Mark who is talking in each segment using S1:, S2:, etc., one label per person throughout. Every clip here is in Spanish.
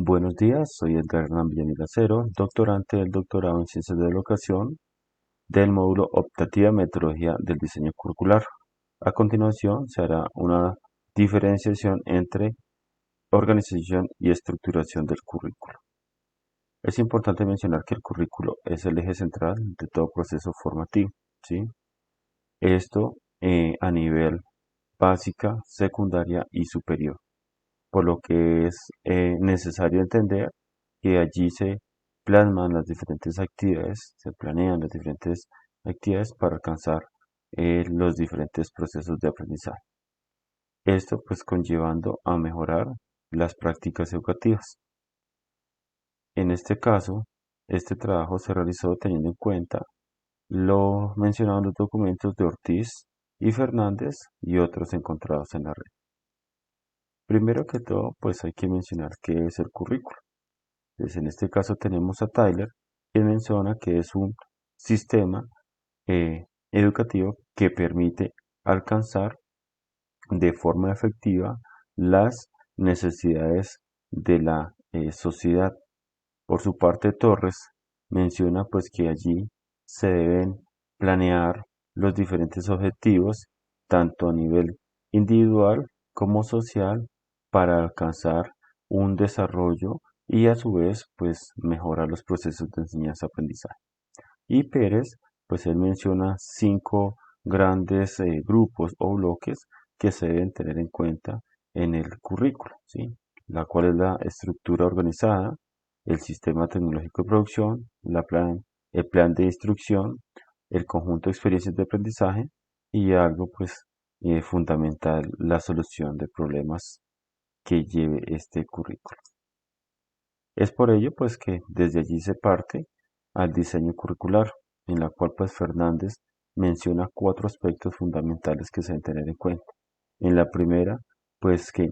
S1: Buenos días, soy Edgar Hernán Villamil Acero, doctorante del doctorado en Ciencias de la Educación del módulo Optativa Metodología del Diseño Curricular. A continuación se hará una diferenciación entre organización y estructuración del currículo. Es importante mencionar que el currículo es el eje central de todo proceso formativo, ¿sí? Esto a nivel básica, secundaria y superior, por lo que es necesario entender que allí se plasman las diferentes actividades, se planean las diferentes actividades para alcanzar los diferentes procesos de aprendizaje. Esto pues conllevando a mejorar las prácticas educativas. En este caso, este trabajo se realizó teniendo en cuenta lo mencionado en los documentos de Ortiz y Fernández y otros encontrados en la red. Primero que todo, pues hay que mencionar qué es el currículo. Pues en este caso tenemos a Tyler, quien menciona que es un sistema educativo que permite alcanzar de forma efectiva las necesidades de la sociedad. Por su parte, Torres menciona pues que allí se deben planear los diferentes objetivos, tanto a nivel individual como social, para alcanzar un desarrollo y a su vez pues mejorar los procesos de enseñanza-aprendizaje. Y Pérez, pues él menciona cinco grandes grupos o bloques que se deben tener en cuenta en el currículo, ¿sí? La cual es la estructura organizada, el sistema tecnológico de producción, el plan de instrucción, el conjunto de experiencias de aprendizaje y algo pues fundamental, la solución de problemas que lleve este currículo. Es por ello pues que desde allí se parte al diseño curricular, en la cual pues Fernández menciona cuatro aspectos fundamentales que se deben tener en cuenta. En la primera, pues que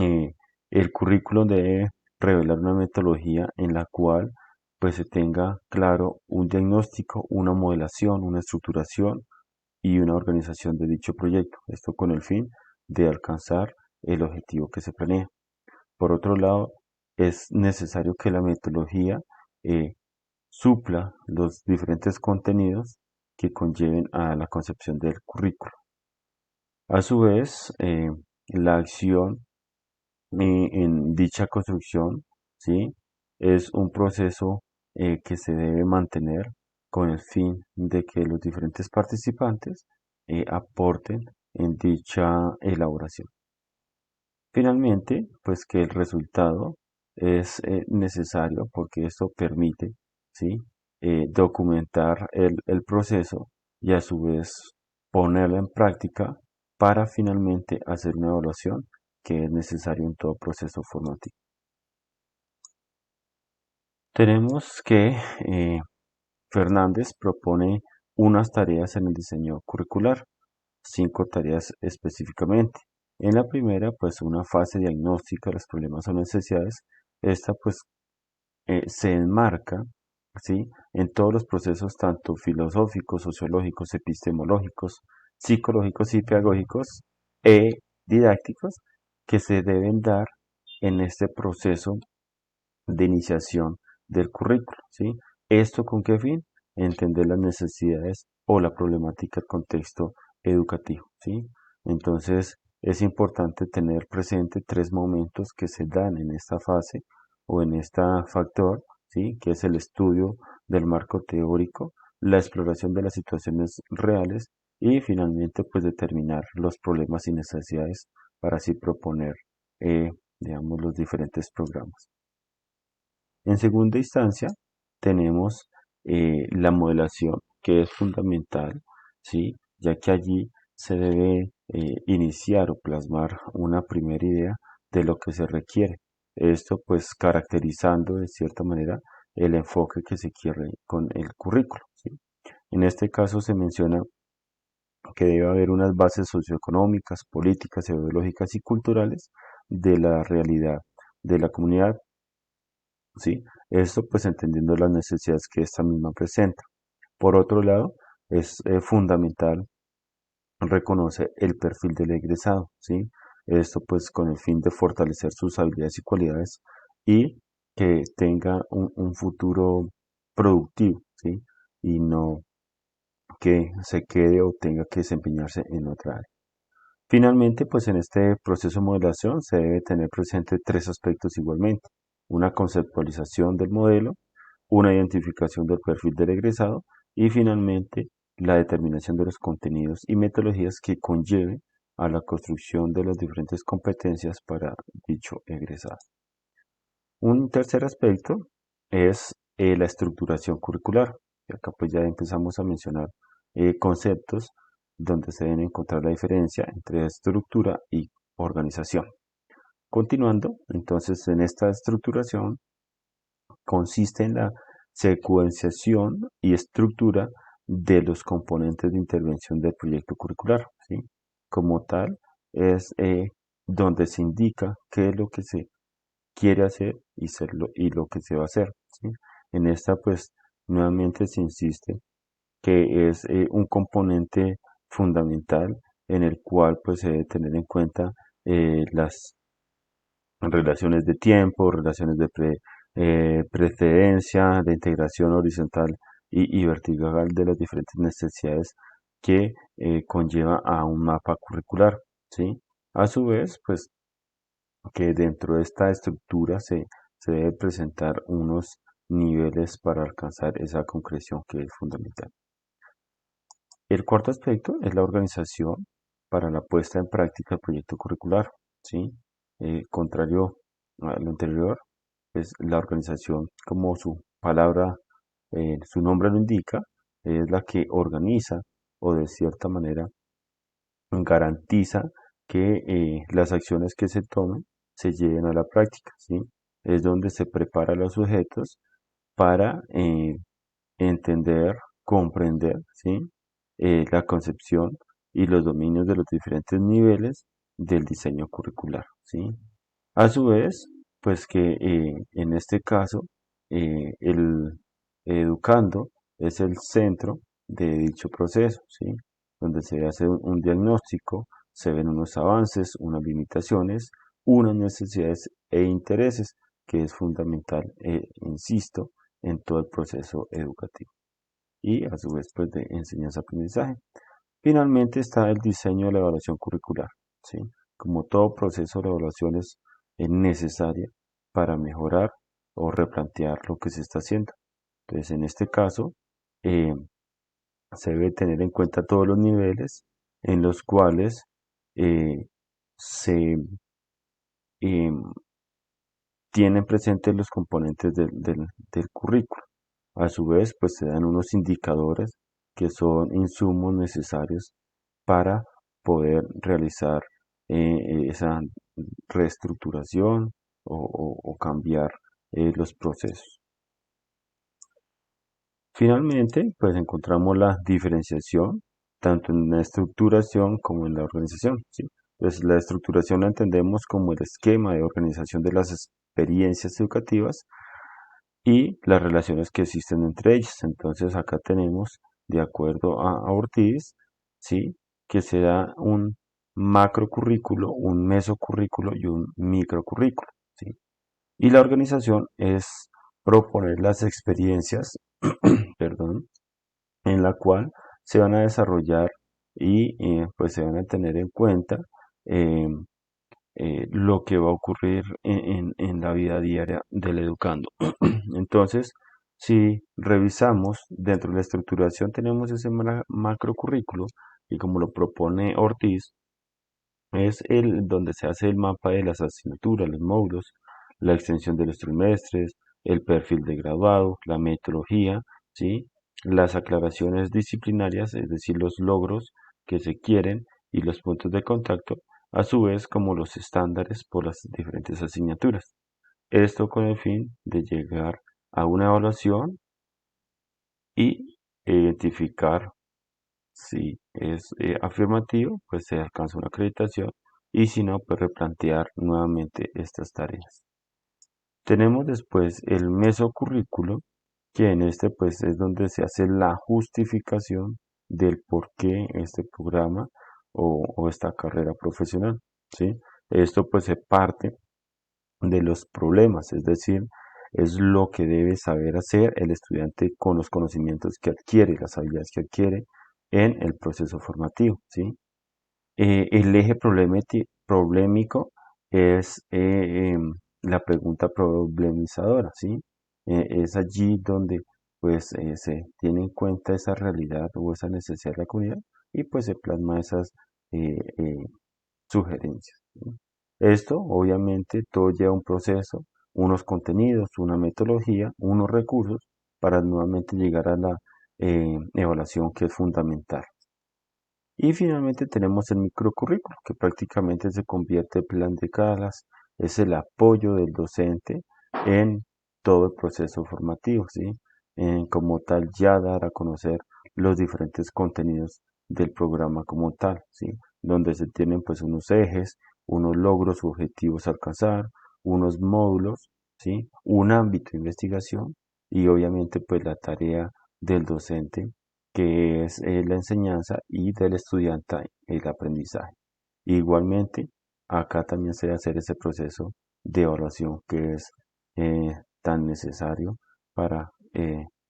S1: eh, el currículum debe revelar una metodología en la cual pues se tenga claro un diagnóstico, una modelación, una estructuración y una organización de dicho proyecto. Esto con el fin de alcanzar el objetivo que se planea. Por otro lado, es necesario que la metodología eh, supla los diferentes contenidos que conlleven a la concepción del currículo. A su vez, la acción en dicha construcción, ¿sí? Es un proceso que se debe mantener con el fin de que los diferentes participantes aporten en dicha elaboración. Finalmente, pues que el resultado es necesario porque esto permite, ¿sí? Documentar el proceso y a su vez ponerlo en práctica para finalmente hacer una evaluación que es necesario en todo proceso formativo. Tenemos que Fernández propone unas tareas en el diseño curricular, cinco tareas específicamente. En la primera, pues una fase diagnóstica de los problemas o necesidades. Esta pues se enmarca, ¿sí? En todos los procesos tanto filosóficos, sociológicos, epistemológicos, psicológicos y pedagógicos e didácticos que se deben dar en este proceso de iniciación del currículo, ¿sí? ¿Esto con qué fin? Entender las necesidades o la problemática del contexto educativo, ¿sí? Entonces, es importante tener presente tres momentos que se dan en esta fase o en este factor, ¿sí? Que es el estudio del marco teórico, la exploración de las situaciones reales y finalmente, pues determinar los problemas y necesidades para así proponer, digamos, los diferentes programas. En segunda instancia, tenemos la modelación, que es fundamental, ¿sí? Ya que allí se debe iniciar o plasmar una primera idea de lo que se requiere. Esto pues caracterizando de cierta manera el enfoque que se quiere con el currículo, ¿sí? En este caso se menciona que debe haber unas bases socioeconómicas, políticas, ideológicas y culturales de la realidad de la comunidad, ¿sí? Esto pues entendiendo las necesidades que esta misma presenta. Por otro lado, es fundamental reconocer el perfil del egresado, ¿sí? Esto pues con el fin de fortalecer sus habilidades y cualidades y que tenga un futuro productivo, ¿sí? Y no que se quede o tenga que desempeñarse en otra área. Finalmente, pues en este proceso de modelación se debe tener presente tres aspectos igualmente: una conceptualización del modelo, una identificación del perfil del egresado y finalmente la determinación de los contenidos y metodologías que conlleve a la construcción de las diferentes competencias para dicho egresado. Un tercer aspecto es la estructuración curricular. Y acá pues ya empezamos a mencionar conceptos donde se deben encontrar la diferencia entre estructura y organización. Continuando, entonces en esta estructuración consiste en la secuenciación y estructura de los componentes de intervención del proyecto curricular, ¿sí? Como tal, es donde se indica qué es lo que se quiere hacer y lo que se va a hacer, ¿sí? En esta, pues, nuevamente se insiste que es un componente fundamental en el cual, pues, se debe tener en cuenta las relaciones de tiempo, relaciones de precedencia, de integración horizontal y vertical de las diferentes necesidades que conlleva a un mapa curricular, ¿sí? A su vez, pues que dentro de esta estructura se debe presentar unos niveles para alcanzar esa concreción que es fundamental. El cuarto aspecto es la organización para la puesta en práctica del proyecto curricular, ¿sí? Contrario a lo anterior, es la organización, como su palabra, su nombre lo indica, es la que organiza o de cierta manera garantiza que las acciones que se tomen se lleven a la práctica, ¿sí? Es donde se prepara a los sujetos para entender, comprender, ¿sí? La concepción y los dominios de los diferentes niveles del diseño curricular, ¿sí? A su vez, pues que en este caso el educando es el centro de dicho proceso, ¿sí? Donde se hace un diagnóstico, se ven unos avances, unas limitaciones, unas necesidades e intereses, que es fundamental, insisto, en todo el proceso educativo y a su vez pues de enseñanza-aprendizaje. Finalmente está el diseño de la evaluación curricular, ¿sí? Como todo proceso de evaluación es necesaria para mejorar o replantear lo que se está haciendo. Entonces, en este caso, eh, se debe tener en cuenta todos los niveles en los cuales eh, se em, tienen presentes los componentes del currículo. A su vez, pues se dan unos indicadores que son insumos necesarios para poder realizar esa reestructuración o cambiar los procesos. Finalmente, pues encontramos la diferenciación tanto en la estructuración como en la organización, ¿sí? Pues la estructuración la entendemos como el esquema de organización de las experiencias educativas y las relaciones que existen entre ellas. Entonces acá tenemos, de acuerdo a Ortiz, ¿sí? Que se da un macrocurrículo, un mesocurrículo y un microcurrículo, ¿sí? Y la organización es proponer las experiencias, perdón, en la cual se van a desarrollar y pues se van a tener en cuenta eh, lo que va a ocurrir en la vida diaria del educando. Entonces, si revisamos dentro de la estructuración, tenemos ese macrocurrículo y como lo propone Ortiz, es el donde se hace el mapa de las asignaturas, los módulos, la extensión de los trimestres, el perfil de graduado, la metodología, ¿sí? Las aclaraciones disciplinarias, es decir, los logros que se quieren y los puntos de contacto, a su vez como los estándares por las diferentes asignaturas. Esto con el fin de llegar a una evaluación y identificar si es afirmativo, pues se alcanza una acreditación y si no, pues replantear nuevamente estas tareas. Tenemos después el mesocurrículo, que en este pues es donde se hace la justificación del por qué este programa o esta carrera profesional, ¿sí? Esto pues se parte de los problemas, es decir, es lo que debe saber hacer el estudiante con los conocimientos que adquiere, las habilidades que adquiere en el proceso formativo, ¿sí? El eje problemático es la pregunta problemizadora, ¿sí? Es allí donde pues se tiene en cuenta esa realidad o esa necesidad de la comunidad y pues se plasma esas sugerencias, ¿sí? Esto, obviamente, todo lleva un proceso, unos contenidos, una metodología, unos recursos para nuevamente llegar a la evaluación que es fundamental. Y finalmente tenemos el microcurrículo, que prácticamente se convierte en plan de calas, es el apoyo del docente en todo el proceso formativo, ¿sí? En como tal ya dar a conocer los diferentes contenidos del programa como tal, ¿sí? Donde se tienen pues unos ejes, unos logros, objetivos a alcanzar, unos módulos, ¿sí? Un ámbito de investigación y obviamente pues la tarea del docente que es la enseñanza y del estudiante el aprendizaje. Igualmente, acá también se debe hacer ese proceso de evaluación que es tan necesario para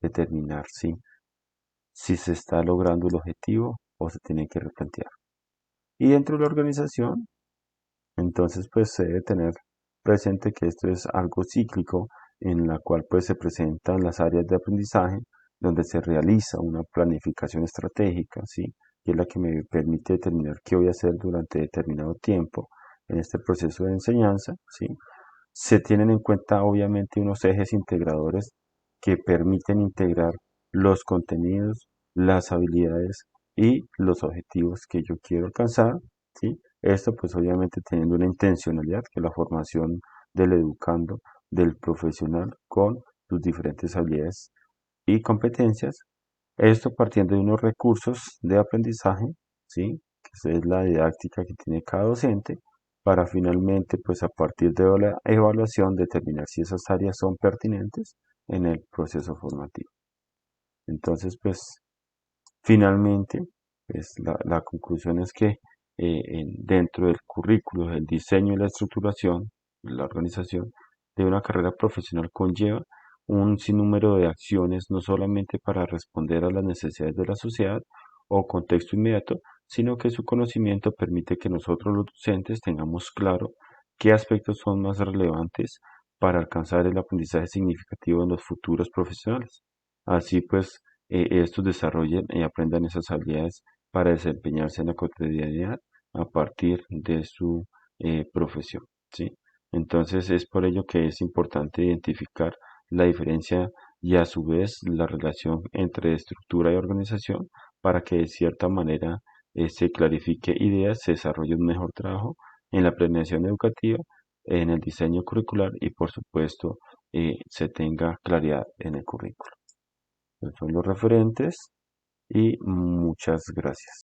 S1: determinar si se está logrando el objetivo o se tiene que replantear. Y dentro de la organización, entonces, pues se debe tener presente que esto es algo cíclico en la cual pues se presentan las áreas de aprendizaje donde se realiza una planificación estratégica, ¿sí? Que es la que me permite determinar qué voy a hacer durante determinado tiempo en este proceso de enseñanza, ¿sí? Se tienen en cuenta obviamente unos ejes integradores que permiten integrar los contenidos, las habilidades y los objetivos que yo quiero alcanzar, ¿sí? Esto pues obviamente teniendo una intencionalidad que es la formación del educando, del profesional con sus diferentes habilidades y competencias. Esto partiendo de unos recursos de aprendizaje, ¿sí? Que es la didáctica que tiene cada docente para finalmente, pues a partir de la evaluación, determinar si esas áreas son pertinentes en el proceso formativo. Entonces, pues finalmente, pues, la conclusión es que dentro del currículo, el diseño y la estructuración, la organización de una carrera profesional conlleva un sinnúmero de acciones, no solamente para responder a las necesidades de la sociedad o contexto inmediato, sino que su conocimiento permite que nosotros los docentes tengamos claro qué aspectos son más relevantes para alcanzar el aprendizaje significativo en los futuros profesionales. Así pues, estos desarrollen y aprendan esas habilidades para desempeñarse en la cotidianidad a partir de su profesión, ¿sí? Entonces es por ello que es importante identificar la diferencia y a su vez la relación entre estructura y organización para que de cierta manera se clarifique ideas, se desarrolle un mejor trabajo en la planeación educativa, en el diseño curricular y por supuesto se tenga claridad en el currículo. Estos son los referentes y muchas gracias.